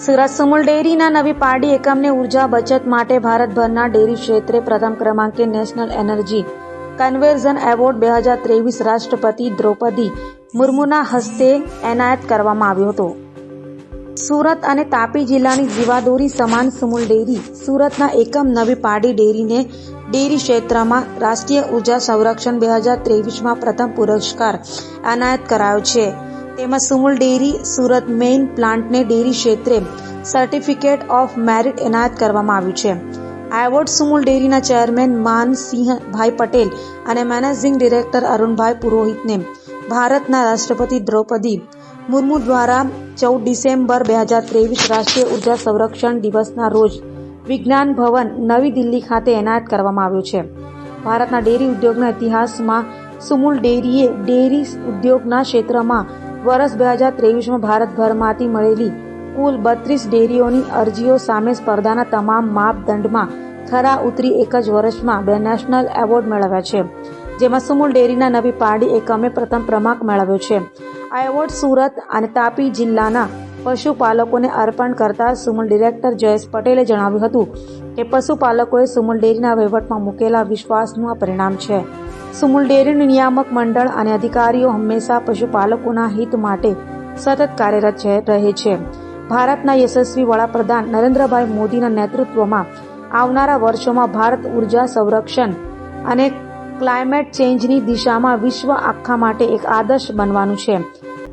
સુરત સુમુલ ડેરીના નવી પારડી એકમને ઉર્જા બચત માટે ભારતભરના ડેરી ક્ષેત્રે પ્રથમ ક્રમાંકે નેશનલ એનર્જી કન્વર્ઝન એવોર્ડ 2023 રાષ્ટ્રપતિ દ્રૌપદી મુર્મુના હસ્તે એનાયત કરવામાં આવ્યો હતો। સુરત અને તાપી જિલ્લાની જીવાદોરી સમાન સુમુલ ડેરી સુરતના એકમ નવી પારડી ડેરીને ડેરી ક્ષેત્રમાં રાષ્ટ્રીય ઉર્જા સંરક્ષણ 2023માં પ્રથમ પુરસ્કાર એનાયત કરાયો છે। તેમાં સુમુલ ડેરી સુરત મેઇન પ્લાન્ટને ડેરી ક્ષેત્રે સર્ટિફિકેટ ઓફ મેરિટ એનાયત કરવામાં આવ્યું છે। આ એવોર્ડ સુમુલ ડેરીના ચેરમેન માનસિંહભાઈ પટેલ અને મેનેજિંગ ડિરેક્ટર અરુણભાઈ પુરોહિતને ભારતના રાષ્ટ્રપતિ દ્રૌપદી મુર્મુ દ્વારા 14 ડિસેમ્બર 2023 રાષ્ટ્રીય ઉર્જા સંરક્ષણ દિવસના રોજ વિજ્ઞાન ભવન નવી દિલ્હી ખાતે એનાયત કરવામાં આવ્યો છે। ભારતના ડેરી ઉદ્યોગના ઇતિહાસમાં સુમુલ ડેરીએ ડેરી ઉદ્યોગના ક્ષેત્રમાં વર્ષ 2023માં ભારતભરમાંથી મળેલી કુલ 32 ડેરીઓની અરજીઓ સામે સ્પર્ધાના તમામ માપદંડમાં ખરા ઉતરી એક જ વર્ષમાં 2 નેશનલ એવોર્ડ મેળવ્યા છે, જેમાં સુમુલ ડેરીના નવી પારડી એકમે પ્રથમ ક્રમાંક મેળવ્યો છે। આ એવોર્ડ સુરત અને તાપી જિલ્લાના પશુપાલકોને અર્પણ કરતા સુમુલ ડિરેક્ટર જયેશ પટેલે જણાવ્યું હતું કે પશુપાલકોએ સુમુલ ડેરીના વહીવટમાં મૂકેલા વિશ્વાસનું આ પરિણામ છે। સુમુલ ડેરીનું નિયામક મંડળ અને અધિકારીઓ હંમેશા પશુપાલકોના હિત માટે સતત કાર્યરત રહે છે। ભારતના યશસ્વી વડાપ્રધાન નરેન્દ્રભાઈ મોદીના નેતૃત્વમાં આવનારા વર્ષોમાં ભારત ઉર્જા સંરક્ષણ અને ક્લાઇમેટ ચેન્જની દિશામાં વિશ્વ આખા માટે એક આદર્શ બનવાનું છે।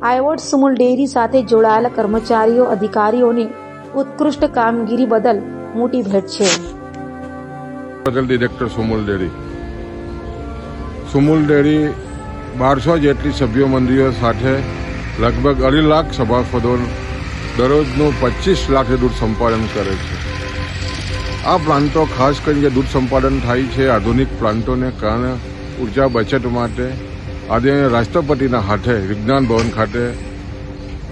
આ એવોર્ડ સુમુલ ડેરી સાથે જોડાયેલા કર્મચારીઓ અધિકારીઓની ઉત્કૃષ્ટ કામગીરી બદલ મોટી ભેટ છે। ડિરેક્ટર સુમુલ ડેરી 1200 જેટલી સભ્યો મંડળીઓ સાથે લગભગ 2.5 લાખ સભાસદો દરરોજનું 25 લાખ દૂધ સંપાદન કરે છે। આ પ્લાન્ટો ખાસ કરીને દૂધ સંપાદન થાય છે આધુનિક પ્લાન્ટોને કારણે ઉર્જા બચત માટે આજે રાષ્ટ્રપતિના હાથે વિજ્ઞાન ભવન ખાતે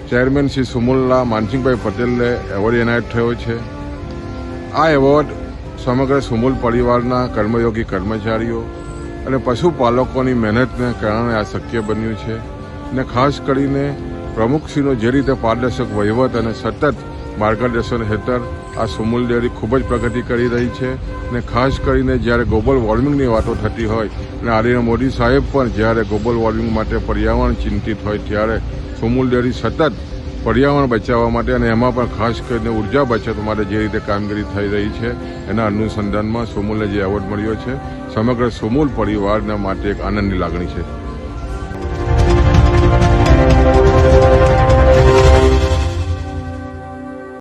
ચેરમેન શ્રી સુમુલના માનસિંહભાઈ પટેલને એવોર્ડ એનાયત થયો છે। આ એવોર્ડ સમગ્ર સુમુલ પરિવારના કર્મયોગી કર્મચારીઓ અને પશુપાલકોની મહેનતને કારણે આ શક્ય બન્યું છે અને ખાસ કરીને પ્રમુખશ્રીનો જે રીતે પારદર્શક વહીવટ અને સતત માર્ગદર્શન હેઠળ આ સુમુલ ડેરી ખૂબ જ પ્રગતિ કરી રહી છે અને ખાસ કરીને જ્યારે ગ્લોબલ વોર્મિંગની વાતો થતી હોય અને આદરણીય મોદી સાહેબ પણ જ્યારે ગ્લોબલ વોર્મિંગ માટે પર્યાવરણ ચિંતિત હોય ત્યારે સુમુલ ડેરી સતત પર્યાવરણ બચાવવા માટે અને એમાં પણ ખાસ કરીને ઉર્જા બચત માટે જે રીતે કામગીરી થઈ રહી છે એના અનુસંધાનમાં સુમુલને જે એવોર્ડ મળ્યો છે સમગ્ર સુમુલ પરિવારના માટે એક આનંદની લાગણી છે।